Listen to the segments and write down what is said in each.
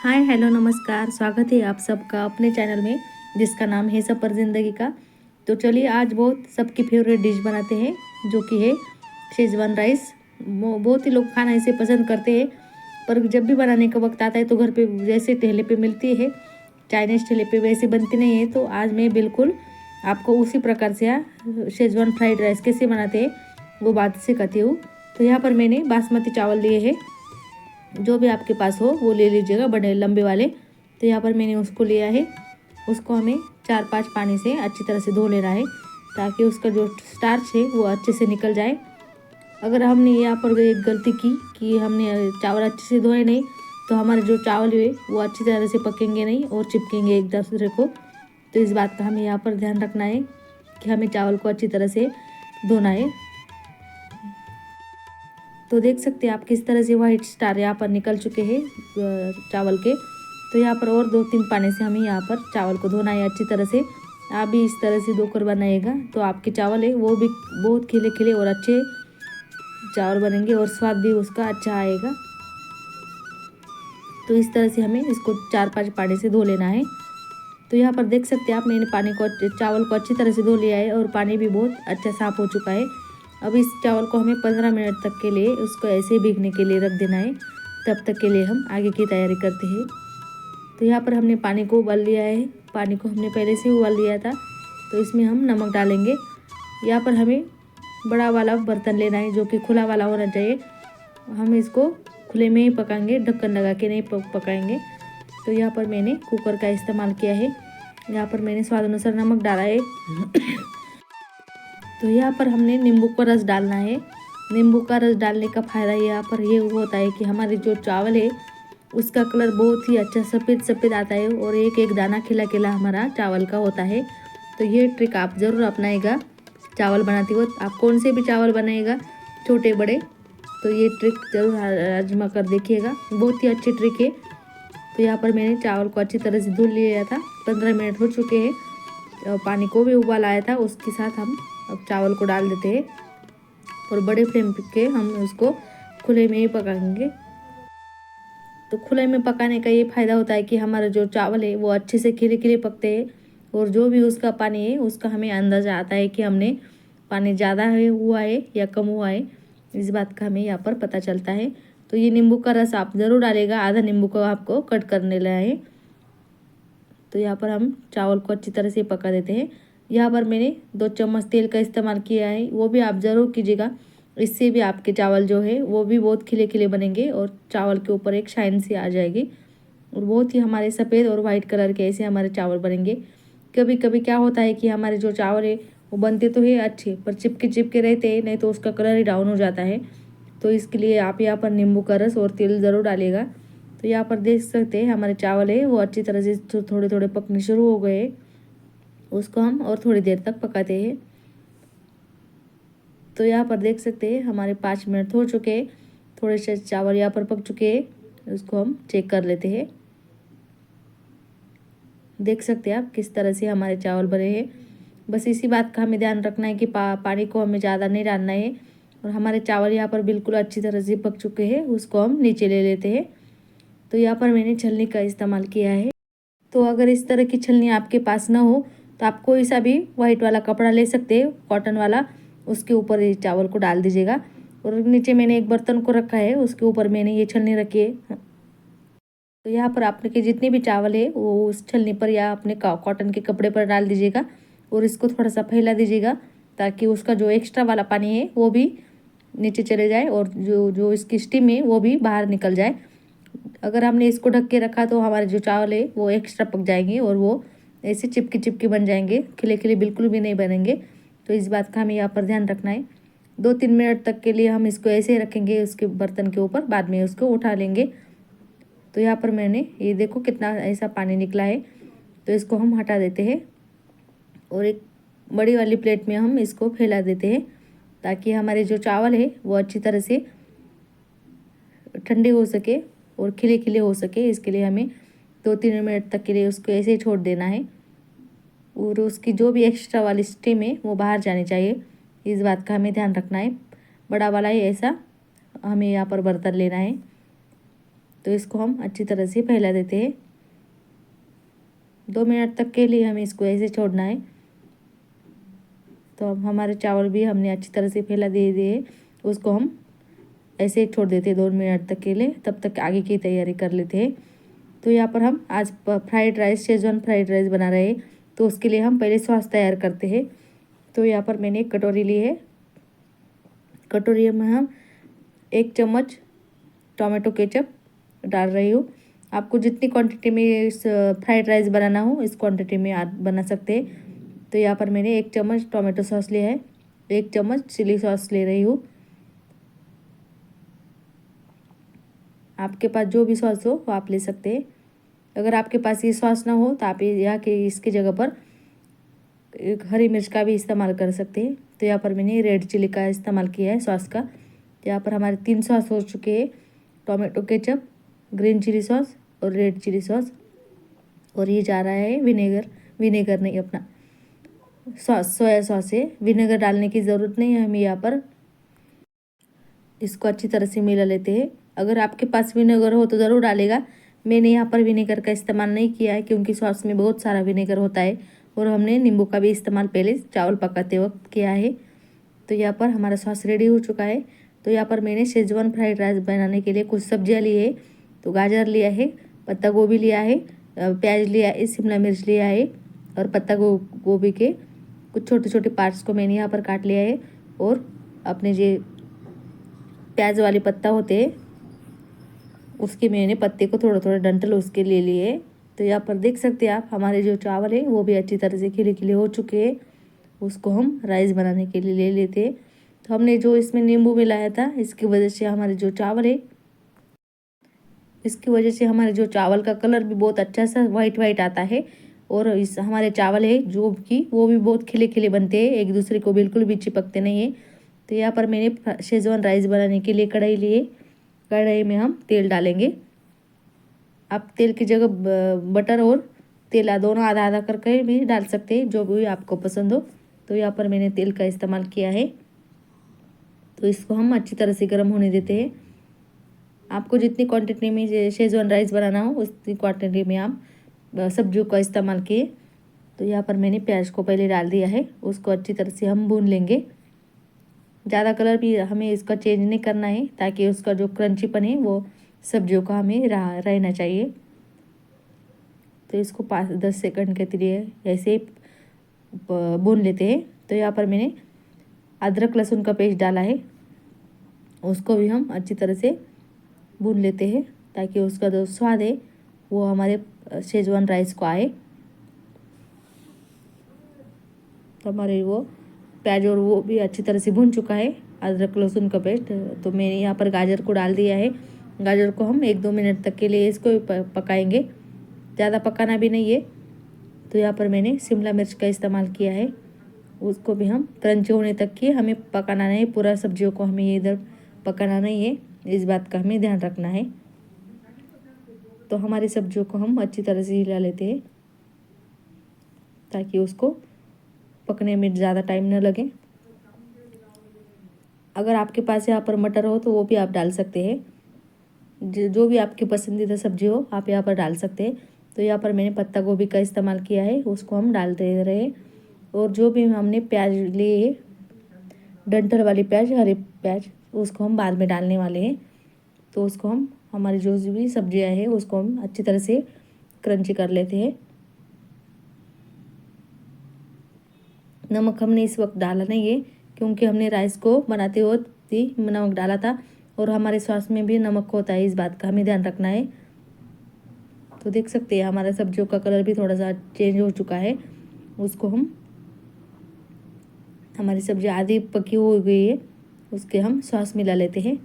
Hi hello नमस्कार, स्वागत है आप सबका अपने चैनल में जिसका नाम है सफ़र ज़िंदगी का। तो चलिए आज बहुत सबकी फेवरेट डिश बनाते हैं जो कि है शेज़वान राइस। बहुत ही लोग खाना इसे पसंद करते हैं, पर जब भी बनाने का वक्त आता है तो घर पे जैसे ठेले पे मिलती है, चाइनीज़ ठेले पे वैसे बनती नहीं है। तो आज मैं बिल्कुल आपको उसी प्रकार से शेज़वान फ्राइड राइस कैसे बनाते हैं वो बात सिखाती हूँ। तो यहाँ पर मैंने बासमती चावल लिए हैं, जो भी आपके पास हो वो ले लीजिएगा, बड़े लंबे वाले। तो यहाँ पर मैंने उसको लिया है। उसको हमें 4-5 पानी से अच्छी तरह से धो लेना है ताकि उसका जो स्टार्च है वो अच्छे से निकल जाए। अगर हमने यहाँ पर एक गलती की कि हमने चावल अच्छे से धोए नहीं तो हमारे जो चावल है वो अच्छी तरह से पकेंगे नहीं और चिपकेंगे एक दूसरे को। तो इस बात का हमें यहाँ पर ध्यान रखना है कि हमें चावल को अच्छी तरह से धोना है। तो देख सकते हैं आप किस तरह से वाइट स्टार यहाँ पर निकल चुके हैं चावल के। तो यहाँ पर और 2-3 पानी से हमें यहाँ पर चावल को धोना है अच्छी तरह से। आप भी इस तरह से धोकर बनाइएगा तो आपके चावल है वो भी बहुत खिले खिले और अच्छे चावल बनेंगे और स्वाद भी उसका अच्छा आएगा। तो इस तरह से हमें इसको 4-5 पानी से धो लेना है। तो यहाँ पर देख सकते हैं आप, मैंने पानी को चावल को अच्छी तरह से धो लिया है और पानी भी बहुत अच्छा साफ हो चुका है। अब इस चावल को हमें 15 मिनट तक के लिए उसको ऐसे भीगने के लिए रख देना है। तब तक के लिए हम आगे की तैयारी करते हैं। तो यहाँ पर हमने पानी को उबाल लिया है, पानी को हमने पहले से उबाल लिया था। तो इसमें हम नमक डालेंगे। यहाँ पर हमें बड़ा वाला बर्तन लेना है जो कि खुला वाला होना चाहिए। हम इसको खुले में ही पकाएंगे, ढक्कन लगा के नहीं पकाएंगे। तो यहाँ पर मैंने कुकर का इस्तेमाल किया है। यहाँ पर मैंने स्वाद अनुसार नमक डाला है। तो यहाँ पर हमने नींबू का रस डालना है। नींबू का रस डालने का फ़ायदा यहाँ पर ये होता है कि हमारी जो चावल है उसका कलर बहुत ही अच्छा सफ़ेद सफ़ेद आता है और एक एक दाना खिला खिला हमारा चावल का होता है। तो ये ट्रिक आप ज़रूर अपनाएगा चावल बनाते वक्त। आप कौन से भी चावल बनाएगा, छोटे बड़े, तो ये ट्रिक ज़रूर आजमा कर देखिएगा, बहुत ही अच्छी ट्रिक है। तो यहाँ पर मैंने चावल को अच्छी तरह से धुल लिया था। 15 मिनट हो चुके हैं। पानी को भी उबाल आया था, उसके साथ हम अब चावल को डाल देते हैं और बड़े फ्लेम पे हम उसको खुले में ही पकाएंगे। तो खुले में पकाने का ये फ़ायदा होता है कि हमारा जो चावल है वो अच्छे से खिले खिले पकते हैं और जो भी उसका पानी है उसका हमें अंदाज़ा आता है कि हमने पानी ज़्यादा है हुआ है या कम हुआ है। इस बात का हमें यहाँ पर पता चलता है। तो ये नींबू का रस आप ज़रूर डालेगा, आधा नींबू को आपको कट करने लेना है। तो यहाँ पर हम चावल को अच्छी तरह से पका देते हैं। यहाँ पर मैंने 2 चम्मच तेल का इस्तेमाल किया है, वो भी आप ज़रूर कीजिएगा। इससे भी आपके चावल जो है वो भी बहुत खिले खिले बनेंगे और चावल के ऊपर एक शाइन सी आ जाएगी और बहुत ही हमारे सफ़ेद और वाइट कलर के ऐसे हमारे चावल बनेंगे। कभी कभी क्या होता है कि हमारे जो चावल है वो बनते तो है अच्छे पर चिपके चिपके रहते हैं, नहीं तो उसका कलर ही डाउन हो जाता है। तो इसके लिए आप यहाँ पर नींबू का रस और तेल ज़रूर डालिएगा। तो यहाँ पर देख सकते हैं हमारे चावल है वो अच्छी तरह से थोड़े थोड़े पकने शुरू हो गए। उसको हम और थोड़ी देर तक पकाते हैं। तो यहाँ पर देख सकते हैं हमारे 5 मिनट हो चुके हैं। थोड़े से चावल यहाँ पर पक चुके हैं, उसको हम चेक कर लेते हैं। देख सकते हैं आप किस तरह से हमारे चावल बने हैं। बस इसी बात का हमें ध्यान रखना है कि पानी को हमें ज़्यादा नहीं डालना है। और हमारे चावल यहाँ पर बिल्कुल अच्छी तरह से पक चुके हैं, उसको हम नीचे ले लेते हैं। तो यहाँ पर मैंने छलनी का इस्तेमाल किया है। तो अगर इस तरह की छलनी आपके पास ना हो तो आप कोई सा भी वाइट वाला कपड़ा ले सकते हैं, कॉटन वाला, उसके ऊपर ये चावल को डाल दीजिएगा। और नीचे मैंने एक बर्तन को रखा है, उसके ऊपर मैंने ये छलनी रखी है। तो यहाँ पर आपने के जितने भी चावल है वो उस छलनी पर या अपने कॉटन के कपड़े पर डाल दीजिएगा और इसको थोड़ा सा फैला दीजिएगा ताकि उसका जो एक्स्ट्रा वाला पानी है वो भी नीचे चले जाए और जो जो इसकी स्टीम है वो भी बाहर निकल जाए। अगर हमने इसको ढक के रखा तो हमारे जो चावल है वो एक्स्ट्रा पक जाएंगे और वो ऐसे चिपकी चिपकी बन जाएंगे, खिले खिले बिल्कुल भी नहीं बनेंगे। तो इस बात का हमें यहाँ पर ध्यान रखना है। 2-3 मिनट तक के लिए हम इसको ऐसे रखेंगे उसके बर्तन के ऊपर, बाद में उसको उठा लेंगे। तो यहाँ पर मैंने ये देखो कितना ऐसा पानी निकला है। तो इसको हम हटा देते हैं और एक बड़ी वाली प्लेट में हम इसको फैला देते हैं ताकि हमारे जो चावल है वो अच्छी तरह से ठंडे हो सके और खिले खिले हो सके। इसके लिए हमें 2-3 मिनट तक के लिए उसको ऐसे ही छोड़ देना है और उसकी जो भी एक्स्ट्रा वाली स्टीम है वो बाहर जानी चाहिए। इस बात का हमें ध्यान रखना है। बड़ा वाला ही ऐसा हमें यहाँ पर बर्तन लेना है। तो इसको हम अच्छी तरह से फैला देते हैं। 2 मिनट तक के लिए हमें इसको ऐसे छोड़ना है। तो अब हमारे चावल भी हमने अच्छी तरह से फैला दे दिए, उसको हम ऐसे ही छोड़ देते हैं 2 मिनट तक के लिए। तब तक आगे की तैयारी कर लेते हैं। तो यहाँ पर हम आज fried rice, Schezwan fried rice बना रहे हैं। तो उसके लिए हम पहले सॉस तैयार करते हैं। तो यहाँ पर मैंने एक कटोरी ली है। कटोरी में हम 1 चम्मच टोमेटो केचप डाल रही हूँ। आपको जितनी क्वांटिटी में इस फ्राइड राइस बनाना हो, इस क्वांटिटी में आप बना सकते हैं। तो यहाँ पर मैंने 1 चम्मच टोमेटो सॉस लिया है, 1 चम्मच चिली सॉस ले रही हूँ। आपके पास जो भी सॉस हो वो आप ले सकते हैं। अगर आपके पास ये सॉस ना हो तो आप यहाँ के इसकी जगह पर एक हरी मिर्च का भी इस्तेमाल कर सकते हैं। तो यहाँ पर मैंने रेड चिली का इस्तेमाल किया है सॉस का। तो यहाँ पर हमारे 3 सॉस हो चुके हैं, tomato ketchup, green chilli sauce और रेड चिली सॉस। और ये जा रहा है विनेगर नहीं, अपना सॉस, सोया सॉस है। विनेगर डालने की ज़रूरत नहीं है हमें। यहाँ पर इसको अच्छी तरह से मिला लेते हैं। अगर आपके पास विनेगर हो तो ज़रूर डालेगा। मैंने यहाँ पर विनेगर का इस्तेमाल नहीं किया है क्योंकि सॉस में बहुत सारा विनेगर होता है और हमने नींबू का भी इस्तेमाल पहले चावल पकाते वक्त किया है। तो यहाँ पर हमारा सॉस रेडी हो चुका है। तो यहाँ पर मैंने शेजवान फ्राइड राइस बनाने के लिए कुछ सब्जियाँ ली है। तो गाजर लिया है, पत्ता गोभी लिया है, प्याज लिया है, शिमला मिर्च लिया है और पत्ता गोभी के कुछ छोटे छोटे पार्ट्स को मैंने यहाँ पर काट लिया है। और अपने जो प्याज वाले पत्ता होते हैं उसके मैंने पत्ते को थोड़ा थोड़ा डंठल उसके ले लिए। तो यहाँ पर देख सकते हैं आप, हमारे जो चावल है वो भी अच्छी तरह से खिले खिले हो चुके हैं। उसको हम राइस बनाने के लिए ले लेते हैं। तो हमने जो इसमें नींबू मिलाया था, इसकी वजह से हमारे जो चावल है, इसकी वजह से हमारे जो चावल का कलर भी बहुत अच्छा सा वाइट वाइट आता है। और इस हमारे चावल है जो कि वो भी बहुत खिले खिले बनते हैं, एक दूसरे को बिल्कुल भी चिपकते नहीं है। तो यहाँ पर मैंने शेजवान राइस बनाने के लिए कढ़ाई लिए। कढ़ाई में हम तेल डालेंगे। आप तेल की जगह बटर और तेल दोनों आधा आधा करके भी डाल सकते हैं, जो भी आपको पसंद हो। तो यहाँ पर मैंने तेल का इस्तेमाल किया है। तो इसको हम अच्छी तरह से गर्म होने देते हैं। आपको जितनी क्वांटिटी में शेजवान राइस बनाना हो उतनी क्वांटिटी में आप सब्जियों का इस्तेमाल किए। तो यहाँ पर मैंने प्याज को पहले डाल दिया है, उसको अच्छी तरह से हम भून लेंगे। ज़्यादा कलर भी हमें इसका चेंज नहीं करना है ताकि उसका जो क्रंचीपन है वो सब्जियों का हमें रहना चाहिए। तो इसको 5-10 सेकंड के लिए ऐसे भून लेते हैं। तो यहाँ पर मैंने अदरक लहसुन का पेस्ट डाला है, उसको भी हम अच्छी तरह से भून लेते हैं ताकि उसका जो स्वाद है वो हमारे शेजवान राइस को आए। तो हमारे वो प्याज और वो भी अच्छी तरह से भून चुका है, अदरक लहसुन का पेस्ट। तो मैंने यहाँ पर गाजर को डाल दिया है। गाजर को हम 1-2 मिनट तक के लिए इसको पकाएंगे, ज़्यादा पकाना भी नहीं है। तो यहाँ पर मैंने शिमला मिर्च का इस्तेमाल किया है, उसको भी हम क्रंची होने तक की हमें पकाना नहीं, पूरा सब्जियों को हमें इधर पकाना नहीं है, इस बात का हमें ध्यान रखना है। तो हमारी सब्जियों को हम अच्छी तरह से हिला लेते हैं ताकि उसको पकने में ज़्यादा टाइम न लगे। अगर आपके पास यहाँ पर मटर हो तो वो भी आप डाल सकते हैं, जो भी आपकी पसंदीदा सब्जी हो आप यहाँ पर डाल सकते हैं। तो यहाँ पर मैंने पत्ता गोभी का इस्तेमाल किया है, उसको हम डाल दे रहे हैं। और जो भी हमने प्याज लिए, डंठल वाली प्याज, हरे प्याज, उसको हम बाद में डालने वाले हैं। तो उसको हम हमारी जो भी सब्जियाँ हैं उसको हम अच्छी तरह से क्रंची कर लेते हैं। नमक हमने इस वक्त डाला नहीं है क्योंकि हमने राइस को बनाते वक्त ही नमक डाला था और हमारे स्वास्थ्य में भी नमक होता है, इस बात का हमें ध्यान रखना है। तो देख सकते हैं हमारा सब्जियों का कलर भी थोड़ा सा चेंज हो चुका है। उसको हम, हमारी सब्जी आधी पकी हो गई है, उसके हम सॉस मिला लेते हैं।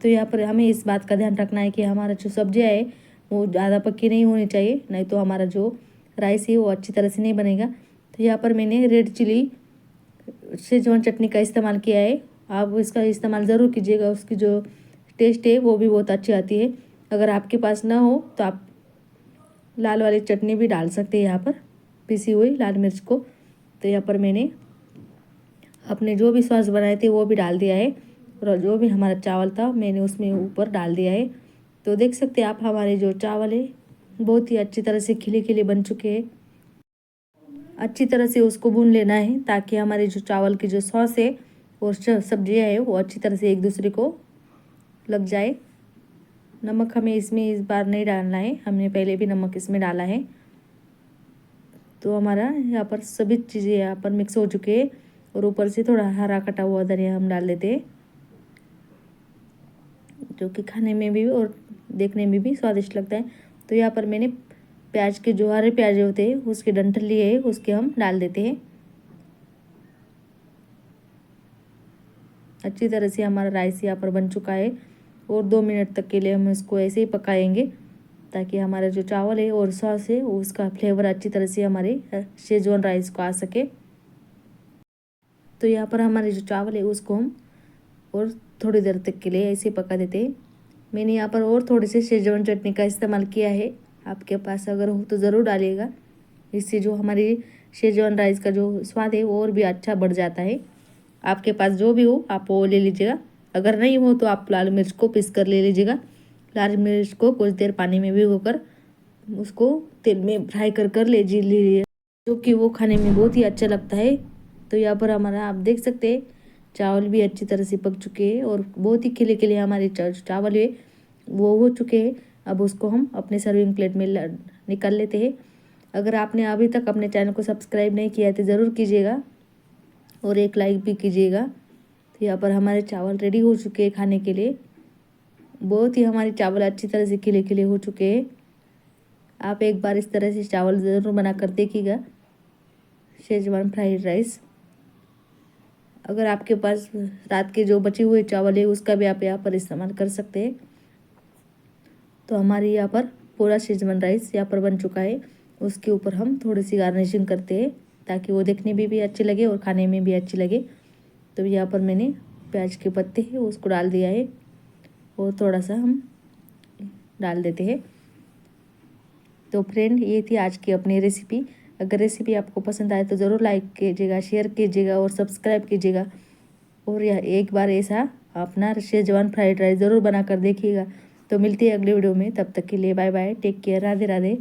तो यहाँ पर हमें इस बात का ध्यान रखना है कि हमारा जो सब्जियाँ है वो ज़्यादा पक्की नहीं होनी चाहिए, नहीं तो हमारा जो राइस है वो अच्छी तरह से नहीं बनेगा। तो यहाँ पर मैंने रेड चिली शेजवान चटनी का इस्तेमाल किया है। आप इसका इस्तेमाल ज़रूर कीजिएगा, उसकी जो टेस्ट है वो भी बहुत अच्छी आती है। अगर आपके पास ना हो तो आप लाल वाली चटनी भी डाल सकते हैं, यहाँ पर पिसी हुई लाल मिर्च को। तो यहाँ पर मैंने अपने जो भी सॉस बनाए थे वो भी डाल दिया है और जो भी हमारा चावल था मैंने उसमें ऊपर डाल दिया है। तो देख सकते हैं आप हमारे जो चावल है बहुत ही अच्छी तरह से खिले खिले बन चुके हैं। अच्छी तरह से उसको भून लेना है ताकि हमारे जो चावल की जो सॉस है और सब्जियाँ है वो अच्छी तरह से एक दूसरे को लग जाए। नमक हमें इसमें इस बार नहीं डालना है, हमने पहले भी नमक इसमें डाला है। तो हमारा यहाँ पर सभी चीज़ें यहाँ पर मिक्स हो चुके हैं और ऊपर से थोड़ा हरा कटा हुआ धनिया हम डाल देते हैं, जो कि खाने में भी और देखने में भी स्वादिष्ट लगता है। तो यहाँ पर मैंने प्याज के जो हरे प्याज होते हैं उसके डंठल लिए हैं, उसके हम डाल देते हैं। अच्छी तरह से हमारा राइस यहाँ पर बन चुका है और 2 मिनट तक के लिए हम इसको ऐसे ही पकाएंगे ताकि हमारा जो चावल है और सॉस है उसका फ्लेवर अच्छी तरह से हमारे शेजवान राइस को आ सके। तो यहाँ पर हमारे जो चावल है उसको हम और थोड़ी देर तक के लिए ऐसे पका देते हैं। मैंने यहाँ पर और थोड़ी सी शेजवान चटनी का इस्तेमाल किया है, आपके पास अगर हो तो ज़रूर डालिएगा। इससे जो हमारी शेजवान राइस का जो स्वाद है वो और भी अच्छा बढ़ जाता है। आपके पास जो भी हो आप वो ले लीजिएगा, अगर नहीं हो तो आप लाल मिर्च को पीस कर ले लीजिएगा। लाल मिर्च को कुछ देर पानी में भिगोकर उसको तेल में फ्राई कर लीजिए, जो कि वो खाने में बहुत ही अच्छा लगता है। तो यहाँ पर हमारा आप देख सकते हैं चावल भी अच्छी तरह से पक चुके हैं और बहुत ही खिले खिले हमारे चावल है वो हो चुके हैं। अब उसको हम अपने सर्विंग प्लेट में निकाल लेते हैं। अगर आपने अभी तक अपने चैनल को सब्सक्राइब नहीं किया है तो ज़रूर कीजिएगा और एक लाइक भी कीजिएगा। तो यहाँ पर हमारे चावल रेडी हो चुके हैं खाने के लिए। बहुत ही हमारे चावल अच्छी तरह से खिले खिले हो चुके हैं। आप एक बार इस तरह से चावल ज़रूर बना कर देखिएगा, शेजवान फ्राइड राइस। अगर आपके पास रात के जो बचे हुए चावल है उसका भी आप यहाँ पर इस्तेमाल कर सकते हैं। तो हमारे यहाँ पर पूरा शेजवान राइस यहाँ पर बन चुका है। उसके ऊपर हम थोड़ी सी गार्निशिंग करते हैं ताकि वो देखने में भी अच्छी लगे और खाने में भी अच्छी लगे। तो यहाँ पर मैंने प्याज के पत्ते हैं उसको डाल दिया है और थोड़ा सा हम डाल देते हैं। तो फ्रेंड ये थी आज की अपनी रेसिपी। अगर रेसिपी आपको पसंद आए तो ज़रूर लाइक कीजिएगा, शेयर कीजिएगा और सब्सक्राइब कीजिएगा। और यह एक बार ऐसा अपना शेजवान फ्राइड राइस ज़रूर बना कर देखिएगा। तो मिलती है अगले वीडियो में, तब तक के लिए bye bye, take care, Radhe Radhe.